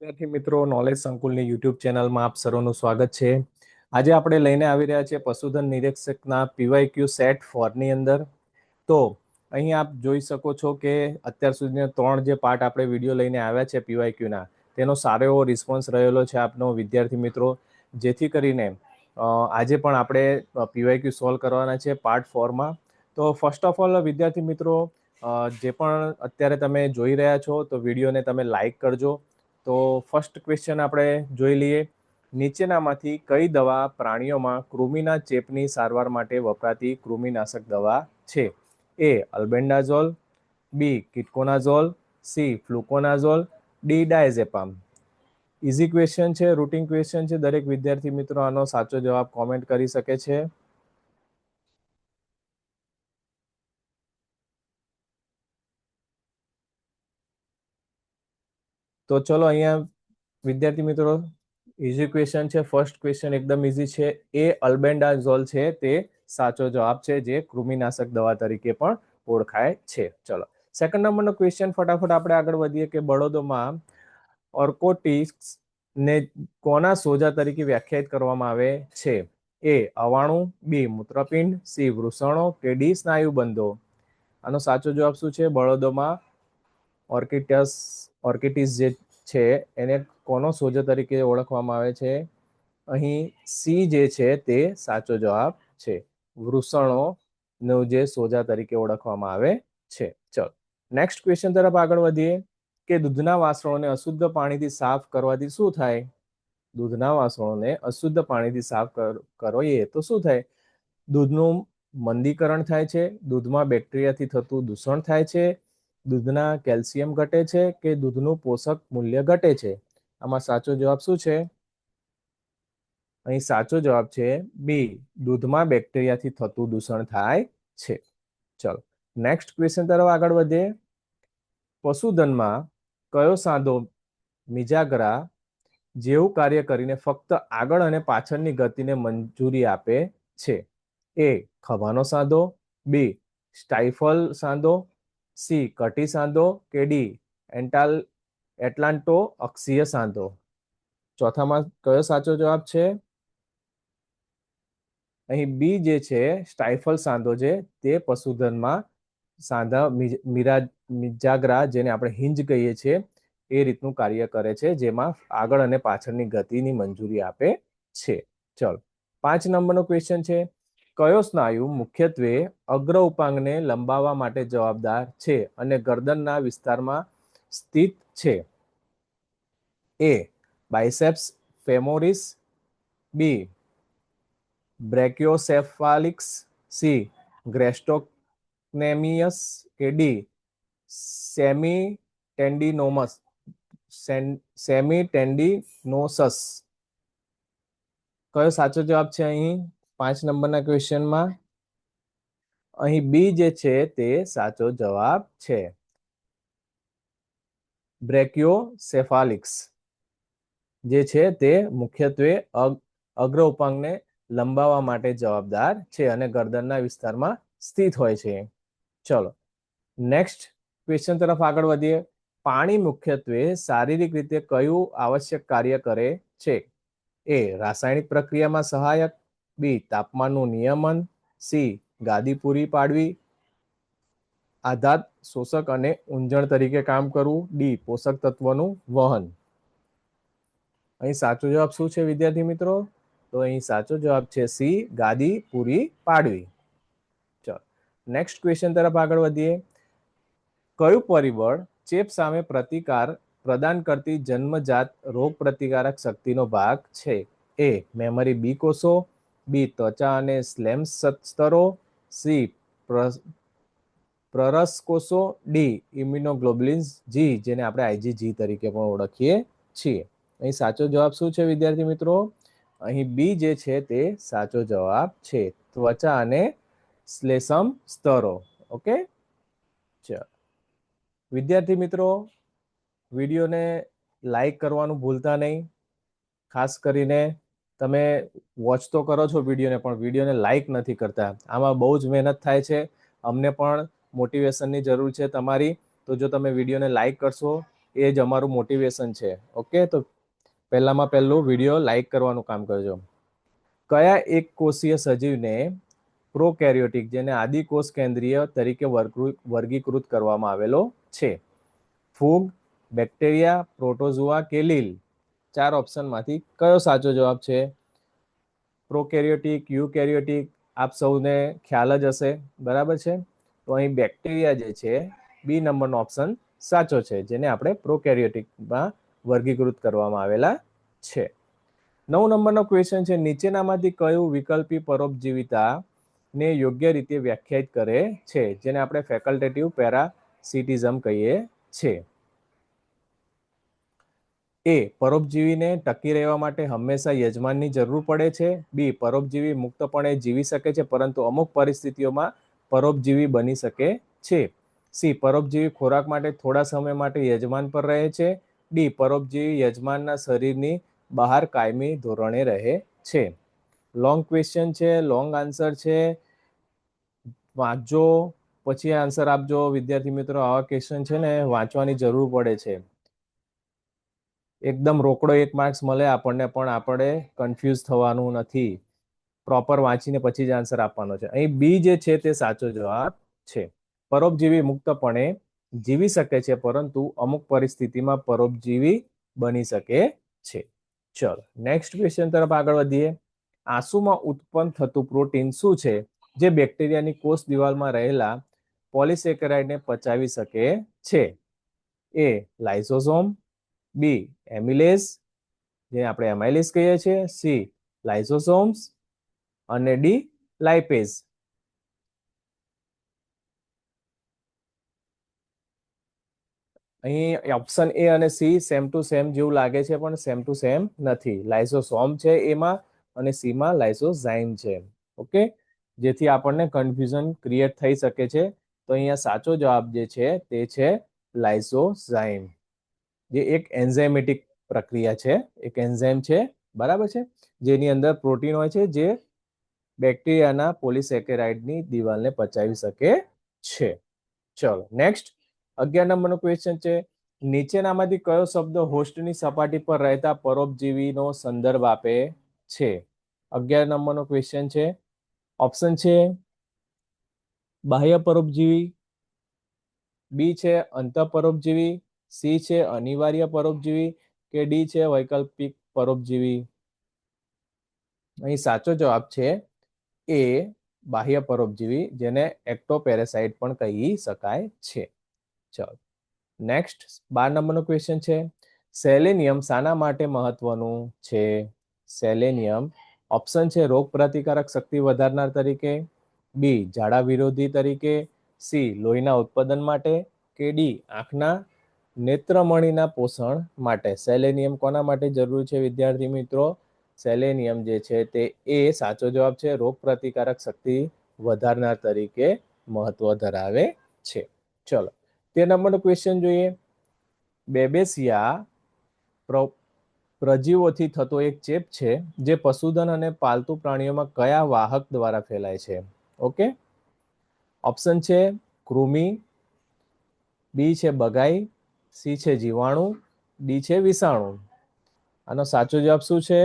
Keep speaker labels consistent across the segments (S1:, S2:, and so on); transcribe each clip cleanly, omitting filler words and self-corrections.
S1: વિદ્યાર્થી મિત્રો, knowledge સંકુલની YouTube ચેનલમાં આપ સર્વનું સ્વાગત છે. આજે આપણે લઈને આવી રહ્યા છીએ પશુધન નિરીક્ષકના પીવાયક્યુ સેટ 4 ની અંદર. તો અહીં આપ જોઈ શકો છો કે અત્યાર સુધીના 3 જે પાર્ટ આપણે વિડીયો લઈને આવ્યા છે પીવાયક્યુના, તેનો સારો એવો રિસ્પોન્સ રહેલો છે આપનો વિદ્યાર્થી મિત્રો. જેથી કરીને આજે પણ આપણે પીવાયક્યુ સોલ્વ કરવાના છે પાર્ટ 4માં. તો ફર્સ્ટ ઓફ ઓલ વિદ્યાર્થી મિત્રો, જે પણ અત્યારે તમે જોઈ રહ્યા છો તો વિડીયોને તમે લાઈક કરજો. તો ફર્સ્ટ ક્વેશ્ચન આપણે જોઈ લઈએ. નીચેનામાંથી કઈ દવા પ્રાણીઓમાં કૃમિના ચેપની સારવાર માટે વપરાતી કૃમિનાશક દવા છે? એ અલ્બેન્ડાઝોલ, બી કિટકોનાઝોલ, સી ફ્લુકોનાઝોલ, ડી ડાયઝેપામ. ઇઝી ક્વેશ્ચન છે, રૂટીન ક્વેશ્ચન છે. દરેક વિદ્યાર્થી મિત્રો આનો સાચો જવાબ કોમેન્ટ કરી શકે છે. તો ચલો અહીંયા વિદ્યાર્થી મિત્રો, ઇઝી ક્વેશ્ચન છે. ફર્સ્ટ ક્વેશ્ચન એકદમ ઇઝી છે. એ અલ્બેન્ડાઝોલ છે તે સાચો જવાબ છે, જે કૃમિનાશક દવા તરીકે પણ ઓળખાય છે. ચલો સેકન્ડ નંબરનો ક્વેશ્ચન ફટાફટ આપણે આગળ વધીએ કે બળદોમાં ઓર્કોટિક્સ ને કોના સોજા તરીકે વ્યાખ્યાયિત કરવામાં આવે છે? એ અવાણુ, બી મૂત્રપિંડ, સી વૃષણો કે ડી સ્નાયુબંધો. આનો સાચો જવાબ શું છે? બળદોમાં ઓર્કિટિસ જે છે એને કોનો સોજો તરીકે ઓળખવામાં આવે છે? અહીં સી જે છે તે સાચો જવાબ છે. વૃષણોનો જે સોજા તરીકે ઓળખવામાં આવે છે. ચલો નેક્સ્ટ ક્વેશ્ચન તરફ આગળ વધીએ કે દૂધના વાસણોને અશુદ્ધ પાણીથી સાફ કરવાથી શું થાય? દૂધના વાસણોને અશુદ્ધ પાણીથી સાફ કરીએ તો શું થાય? દૂધનું મંદીકરણ થાય છે, દૂધમાં બેક્ટેરિયાથી થતું દૂષણ થાય છે, દૂધના કેલ્શિયમ ઘટે છે કે દૂધનું પોષક મૂલ્ય ઘટે છે? આમાં સાચો જવાબ શું છે? અહીં સાચો જવાબ છે બી, દૂધમાં બેક્ટેરિયાથી થતું દૂષણ થાય છે. ચલો નેક્સ્ટ ક્વેશ્ચન તરફ આગળ વધીએ. પશુધનમાં કયો સાંધો મિજાગરા જેવું કાર્ય કરીને ફક્ત આગળ અને પાછળની ગતિને મંજૂરી આપે છે? એ ખભાનો સાંધો, બી સ્ટાઇફલ સાંધો, સી કટી સાંધો કે ડી એટલાન્ટો અક્ષીય સાંધો. ચોથામાં કયો સાચો જવાબ છે? અહીં બી જે છે સ્ટાઇફલ સાંધો છે તે પશુધનમાં સાંધા મિજાગરા, જેને આપણે હિંજ કહીએ છીએ, એ રીતનું કાર્ય કરે છે, જેમાં આગળ અને પાછળની ગતિની મંજૂરી આપે છે. ચલો 5 નંબરનો ક્વેશ્ચન છે. કયો સ્નાયુ મુખ્યત્વે અગ્ર ઉપાંગને લંબાવવા માટે જવાબદાર છે અને ગરદનના વિસ્તારમાં સ્થિત છે? એ બાયસેપ્સ ફેમોરિસ, બી બ્રેકિયોસેફાલિક્સ, સી ગ્રેસ્ટોક્નેમિયસ કે ડી સેમીટેન્ડિનોસસ. કયો સાચો જવાબ છે અહીં 5 નંબરના ક્વેશ્ચનમાં? અહીં બી જે છે તે સાચો જવાબ છે. બ્રેકિયોસેફાલિક્સ જે છે તે મુખ્યત્વે અગ્ર ઉપાંગને લંબાવવા માટે જવાબદાર છે અને ગરદનના વિસ્તારમાં સ્થિત હોય છે. ચલો નેક્સ્ટ ક્વેશ્ચન તરફ આગળ વધીએ. પાણી મુખ્યત્વે શારીરિક રીતે કયું આવશ્યક કાર્ય કરે છે? એ રાસાયણિક પ્રક્રિયામાં સહાયક, બી તાપમાનનું નિયમન, સી ગાદી પૂરી પાડવી, આઘાત શોષક અને ઊંજણ તરીકે કામ કરવું, ડી પોષક તત્વોનું વહન. અહીં સાચો જવાબ શું છે વિદ્યાર્થી મિત્રો? તો અહીં સાચો જવાબ છે સી ગાદી પૂરી પાડવી. ચલો નેક્સ્ટ ક્વેશ્ચન તરફ આગળ વધીએ. કયું પરિબળ ચેપ સામે પ્રતિકાર પ્રદાન કરતી જન્મજાત રોગ પ્રતિકારક શક્તિનો ભાગ છે? એ મેમરી બી કોષો, બી ત્વચા અને સ્લેમ્સ સ્તરો, સી પ્રરસ કોષો, ડી ઇમ્યુનોગ્લોબ્યુલિન્સ જી, જેને આપણે આઈજીજી તરીકે પણ ઓળખીએ છીએ. અહીં સાચો જવાબ શું છે વિદ્યાર્થી મિત્રો? અહીં બી જે છે તે સાચો જવાબ છે, ત્વચા અને શ્લેષ્મ સ્તરો. ઓકે ચલો વિદ્યાર્થી મિત્રો, વિડીયોને લાઈક કરવાનું ભૂલતા નહીં. ખાસ કરીને તમે વોચ તો કરો છો વિડીયોને, પણ વિડીયોને લાઈક નથી કરતા. આમાં બહુ જ મહેનત થાય છે. અમને પણ મોટિવેશનની જરૂર છે તમારી. તો જો તમે વિડીયોને લાઈક કરશો, એ જ અમારું મોટિવેશન છે. ઓકે, તો પહેલામાં પહેલું વિડીયો લાઈક કરવાનું કામ કરજો. કયા એક કોષીય સજીવને પ્રોકેરિયોટિક જેને આદિકોષ કેન્દ્રીય તરીકે વર્ગીકૃત કરવામાં આવેલો છે? ફૂગ, બેક્ટેરિયા, પ્રોટોઝોઆ કે લીલ? 4 ઓપ્શનમાંથી કયો સાચો જવાબ છે? પ્રોકેરિયોટિક, યુકેરિયોટિક આપ સૌને ખ્યાલ જ હશે, બરાબર છે. તો અહીં બેક્ટેરિયા જે છે બી નંબરનો ઓપ્શન સાચો છે, જેને આપણે પ્રોકેરિયોટિકમાં વર્ગીકૃત કરવામાં આવેલા છે. 9 નંબરનો ક્વેશ્ચન છે, નીચેનામાંથી કયું વિકલ્પી પરોપજીવિતા ને યોગ્ય રીતે વ્યાખ્યાયિત કરે છે, જેને આપણે ફેકલ્ટેટિવ પેરાસિટિઝમ કહીએ છીએ? એ, પરોપજીવીને ટકી રહેવા માટે હંમેશા યજમાનની જરૂર પડે છે. બી, પરોપજીવી મુક્તપણે જીવી શકે છે પરંતુ અમુક પરિસ્થિતિઓમાં પરોપજીવી બની શકે છે. સી, પરોપજીવી ખોરાક માટે થોડા સમય માટે યજમાન પર રહે છે. ડી, પરોપજીવી યજમાનના શરીરની બહાર કાયમી ધોરણે રહે છે. લોંગ ક્વેશ્ચન છે, લોંગ આન્સર છે, વાંચજો પછી આન્સર આપજો. વિદ્યાર્થી મિત્રો, આવા ક્વેશ્ચન છે ને વાંચવાની જરૂર પડે છે. એકદમ રોકડો 1 માર્ક્સ મળે આપણને, પણ આપણે કન્ફ્યુઝ થવાનું નથી. પ્રોપર વાંચીને પછી જ આન્સર આપવાનો છે. અહીં બી જે છે તે સાચો જવાબ છે. પરોપજીવી મુક્તપણે જીવી શકે છે પરંતુ અમુક પરિસ્થિતિમાં પરોપજીવી બની શકે છે. ચલો નેક્સ્ટ ક્વેશ્ચન તરફ આગળ વધીએ. આંસુમાં ઉત્પન્ન થતું પ્રોટીન શું છે જે બેક્ટેરિયાની કોષ દિવાલમાં રહેલા પોલિસેકેરાઇડને પચાવી શકે છે? એ, લાઇસોસોમ, બી, એમિલેઝ જે આપણે એમાઇલેઝ કહીએ છીએ, સી, લાઇસોસોમ્સ અને ડી, લાઇપેઝ. અહીં ઓપ્શન એ અને સી સેમ ટુ સેમ જેવું લાગે છે, પણ સેમ ટુ સેમ નથી. લાઇસોસોમ છે એમાં અને સી માં લાઇસોઝાઇમ છે. ઓકે, જેથી આપણને કન્ફ્યુઝન ક્રિએટ થઈ શકે છે. તો અહીંયા સાચો જવાબ જે છે તે છે લાઇસોઝાઇમ, જે એક એન્ઝાઇમેટિક પ્રક્રિયા છે, એક એન્ઝાઇમ છે, બરાબર છે, જેની અંદર પ્રોટીન હોય છે જે બેક્ટેરિયાના પોલિસેકેરાઇડની દિવાલને પચાવી શકે છે. ચલો નેક્સ્ટ 11 નંબરનો ક્વેશ્ચન છે, નીચેનામાંથી કયો શબ્દ હોસ્ટની સપાટી પર રહેતા પરોપજીવીનો સંદર્ભ આપે છે? 11 નંબરનો ક્વેશ્ચન છે. ઓપ્શન છે બાહ્ય પરોપજીવી, બી છે અંતઃપરોપજીવી, સી છે અનિવાર્ય પરોપજીવી કે ડી છે વૈકલ્પિક પરોપજીવી? અહીં સાચો જવાબ છે એ, બાહ્ય પરોપજીવી, જેને એક્ટોપેરાસાઇટ પણ કહી શકાય છે. ચલો નેક્સ્ટ 12 નંબરનો ક્વેશ્ચન છે, સેલેનિયમ શાના માટે મહત્વનું છે? સેલેનિયમ ઓપ્શન છે રોગ પ્રતિકારક શક્તિ વધારનાર તરીકે, બી, ઝાડા વિરોધી તરીકે, સી, લોહીના ઉત્પાદન માટે કે ડી, આંખના નેત્રમણીના પોષણ માટે. સેલેનિયમ કોના માટે જરૂરી છે વિદ્યાર્થી મિત્રો? સેલેનિયમ જે છે તે એ સાચો જવાબ છે, રોગ પ્રતિકારક શક્તિ વધારનાર તરીકે મહત્વ ધરાવે છે. ચલો 13 નંબરનો ક્વેશ્ચન જોઈએ. બેબેસિયા પ્રજીવોથી થતો એક ચેપ છે જે પશુધન અને પાલતુ પ્રાણીઓમાં કયા વાહક દ્વારા ફેલાય છે? ઓકે, ઓપ્શન છે કૃમિ, બી છે બગાઈ, સી છે જીવાણુ, ડી છે વિષાણુ. આનો સાચો જવાબ શું છે?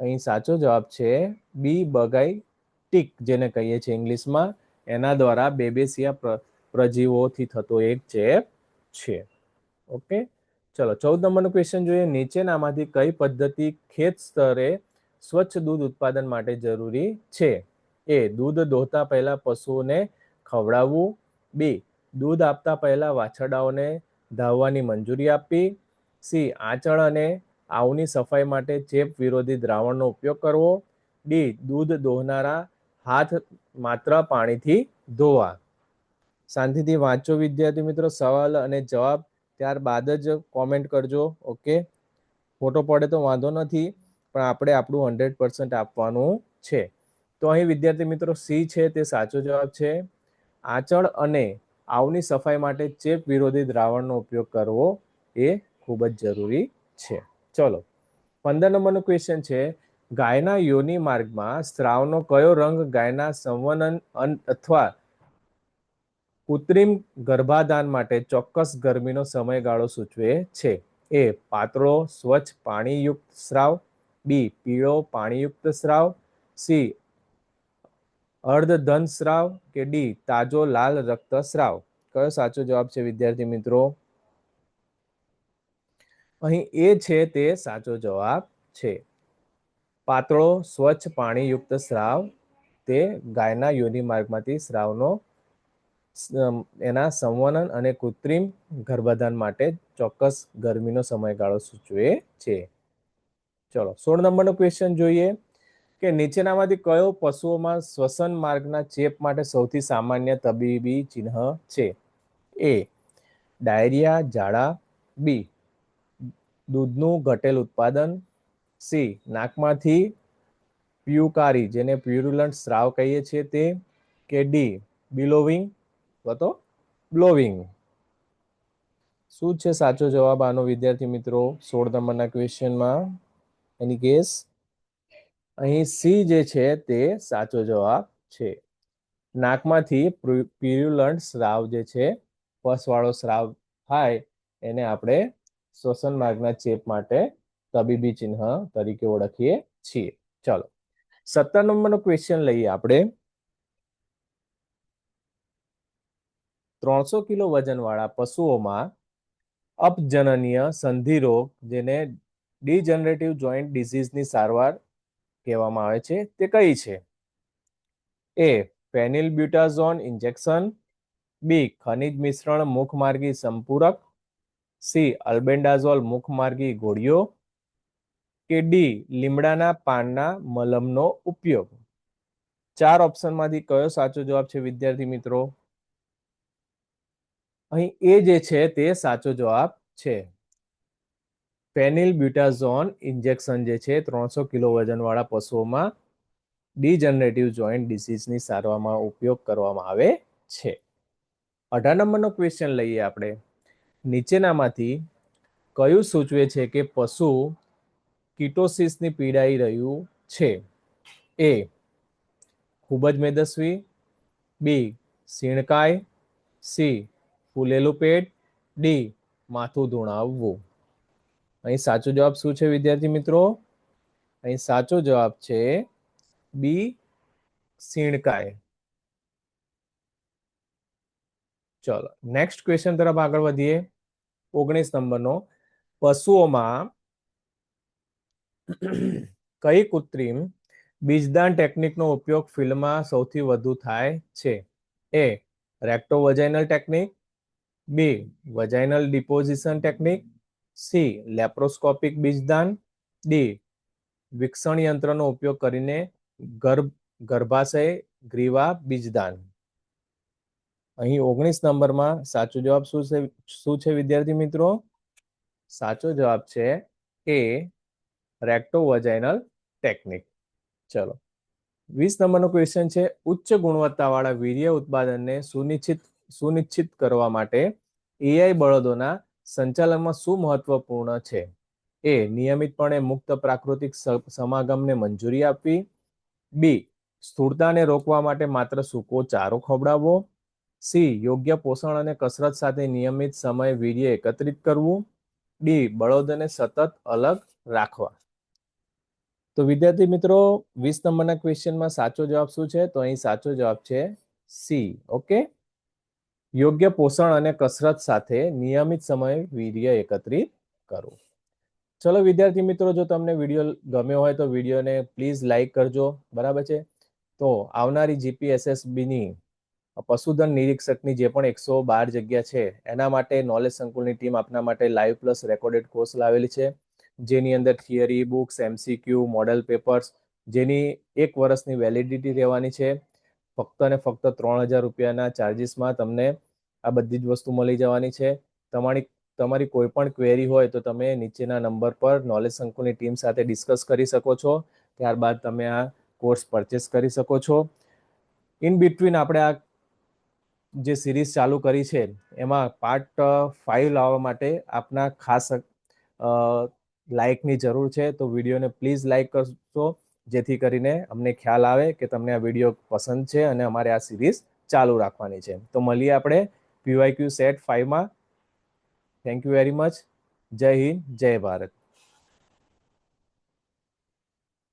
S1: અહીં સાચો જવાબ છે બી, બગાઈ ટીક જેને કહીએ છીએ ઇંગ્લિશમાં, એના દ્વારા બેબેસિયા પ્રજીવોથી થતો એક ચેપ છે. ઓકે, ચલો 14 નંબરનો ક્વેશ્ચન જોઈએ. નીચેનામાંથી કઈ પદ્ધતિ ખેત સ્તરે સ્વચ્છ દૂધ ઉત્પાદન માટે જરૂરી છે? એ, દૂધ દોહતા પહેલા પશુઓને ખવડાવવું, બી, દૂધ આપતા પહેલા વાછરડાઓને ધાવવાની મંજૂરી આપવી, સી, આંચળ અને આવની સફાઈ માટે ચેપ વિરોધી દ્રાવણનો ઉપયોગ કરવો, ડી, દૂધ દોહનારા હાથ માત્ર પાણીથી ધોવા. શાંતિથી વાંચો વિદ્યાર્થી મિત્રો, સવાલ અને જવાબ ત્યારબાદ જ કોમેન્ટ કરજો. ઓકે, ફોટો પડે તો વાંધો નથી, પણ આપણે આપણું 100% આપવાનું છે. તો અહીં વિદ્યાર્થી મિત્રો સી છે તે સાચો જવાબ છે. આંચળ અને આવની સફાઈ માટે ચેપ વિરોધી દ્રાવણનો ઉપયોગ કરવો એ ખૂબ જ જરૂરી છે. ચલો 15 નંબરનો ક્વેશ્ચન છે, ગાયના યોની માર્ગમાં સ્ત્રાવનો કયો રંગ ગાયના સંવનન અથવા કૃત્રિમ ગર્ભાધાન માટે ચોક્કસ ગરમીનો સમયગાળો સૂચવે છે? એ પાતળો સ્વચ્છ પાણીયુક્ત સ્રાવ, બી પીળો પાણીયુક્ત સ્રાવ, સી અર્ધધન સ્રાવ કે ડી તાજો લાલ રક્તસ્રાવ? કયો સાચો જવાબ છે વિદ્યાર્થી મિત્રો? અહીં એ છે તે સાચો જવાબ છે. પાતળો સ્વચ્છ પાણીયુક્ત સ્રાવ તે ગાયના યોનિ માર્ગમાંથી સ્રાવનો એના સંવનન અને કૃત્રિમ ગર્ભાધાન માટે ચોક્કસ ગરમીનો સમયગાળો સૂચવે છે. ચલો 16 નંબરનો ક્વેશ્ચન જોઈએ કે નીચેનામાંથી કયો પશુઓમાં શ્વસન માર્ગના ચેપ માટે સૌથી સામાન્ય તબીબી ચિહ્ન છે? એ ડાયરિયા ઝાડા, બી દૂધનું ઘટેલ ઉત્પાદન, સી નાકમાંથી પ્યુકારી જેને પ્યુરુલન્ટ સ્રાવ કહીએ છીએ તે, કે ડી બિલોવિંગ અથવા તો બ્લોવિંગ? શું છે સાચો જવાબ આનો વિદ્યાર્થી મિત્રો 16 નંબરના ક્વેશ્ચનમાં? એની ગેસ? અહીં સી જે છે તે સાચો જવાબ છે. નાકમાંથી પ્યુરુલન્ટ સ્રાવ જે છે પસવાળો સ્રાવ થાય એને આપણે શ્વસન માર્ગના ચેપ માટે તબીબી ચિહ્ન તરીકે ઓળખીએ છીએ. ચાલો 17 નંબરનો ક્વેશ્ચન લઈએ આપણે. 300 કિલો વજન વાળા પશુઓમાં અપજનનીય સંધિ રોગ જેને ડીજનરેટિવ જોઈન્ટ ડિઝીઝની સારવાર કહેવામાં આવે છે તે કઈ છે? એ ફેનિલબ્યુટાઝોન ઇન્જેક્શન, બી ખનિજ મિશ્રણ મુખમાર્ગી સંપૂરક, સી અલ્બેન્ડાઝોલ મુખમાર્ગી ગોળીઓ, કે ડી લીમડાના પાનના મલમનો ઉપયોગ? 4 ઓપ્શનમાંથી કયો સાચો જવાબ છે વિદ્યાર્થી મિત્રો? અહીં એ જે છે તે સાચો જવાબ છે. ફેનિલબ્યુટાઝોન ઇન્જેક્શન જે છે 300 કિલો વજન વાળા પશુઓમાં ડીજનરેટિવ જોઈન્ટ ડિસીઝની સારવારમાં ઉપયોગ કરવામાં આવે છે. 18 નંબરનો ક્વેશ્ચન લઈએ આપણે. નીચેનામાંથી કયું સૂચવે છે કે પશુ કીટોસિસની પીડાઈ રહ્યું છે? એ ખૂબ જ મેદસ્વી, બી સીણકાય, સી ફૂલેલું પેટ, ડી માથું ધૂણાવવું? અહીં સાચો જવાબ શું છે વિદ્યાર્થી મિત્રો? અહીં સાચો જવાબ છે બી સીણકાય. ચલો નેક્સ્ટ ક્વેશ્ચન તરફ આગળ વધીએ. 19 નંબરનો. પશુઓમાં કઈ કૃત્રિમ બીજદાન ટેકનિકનો ઉપયોગ ફિલ્ડમાં સૌથી વધુ થાય છે? A rectovaginal technique, B vaginal deposition technique, C laparoscopic બીજદાન, ડી વિક્ષણ યંત્રનો ઉપયોગ કરીને ગર્ભાશય ગ્રીવા બીજદાન? અહીં 19 નંબરમાં સાચો જવાબ શું છે વિદ્યાર્થી મિત્રો? સાચો જવાબ છે એ રેક્ટોવજાઇનલ ટેકનિક. ચલો 20 નંબરનો ક્વેશ્ચન છે. ઉચ્ચ ગુણવત્તાવાળા વીર્ય ઉત્પાદનને સુનિશ્ચિત કરવા માટે એઆઈ બળદોના સંચાલનમાં શું મહત્વપૂર્ણ છે? એ નિયમિતપણે મુક્ત પ્રાકૃતિક સમાગમને મંજૂરી આપવી, બી સ્થૂળતાને રોકવા માટે માત્ર સૂકો ચારો ખવડાવવો, સી યોગ્ય પોષણ અને કસરત સાથે નિયમિત સમય વીર્ય એકત્રિત કરવું, ડી બળદોને સતત અલગ રાખવા? તો વિદ્યાર્થી મિત્રો 20 નંબરના ક્વેશ્ચનમાં સાચો જવાબ શું છે? તો અહીં સાચો જવાબ છે સી. ઓકે, યોગ્ય પોષણ અને કસરત સાથે નિયમિત સમય વીર્ય એકત્રિત કરવું. ચલો વિદ્યાર્થી મિત્રો, જો તમને વિડીયો ગમ્યો હોય તો વિડીયોને પ્લીઝ લાઈક કરજો. બરાબર છે? તો આવનારી જીપીએસએસબીની પશુધન નિરીક્ષકની જે પણ 112 જગ્યા છે એના માટે નોલેજ સંકુલની ટીમ આપના માટે લાઈવ પ્લસ રેકોર્ડેડ કોર્સ લાવેલી છે, જેની અંદર theory books, MCQ, model papers, જેની 1 વર્ષની વેલિડિટી રહેવાની છે. ફક્ત અને ફક્ત 3000 રૂપિયાના ચાર્જિસમાં તમને આ બધી જ વસ્તુ મળી જવાની છે. તમારી કોઈ પણ ક્વેરી હોય તો તમે નીચેના નંબર પર નોલેજ સંકુલની ટીમ સાથે ડિસ્કસ કરી શકો છો. ત્યારબાદ તમે આ કોર્સ પરચેસ કરી શકો છો. ઇન બિટવીન આપણે આ જે સિરીઝ ચાલુ કરી છે એમાં પાર્ટ 5 લાવવા માટે આપના ખાસ લાઇકની જરૂર છે. તો વિડીયોને પ્લીઝ લાઇક કરશો, જેથી કરીને અમને ખ્યાલ આવે કે તમને આ વિડીયો પસંદ છે અને અમારે આ સિરીઝ ચાલુ રાખવાની છે. તો મળીએ આપણે PYQ સેટ 5 માં. Thank you very much. જય હિન્દ, જય ભારત.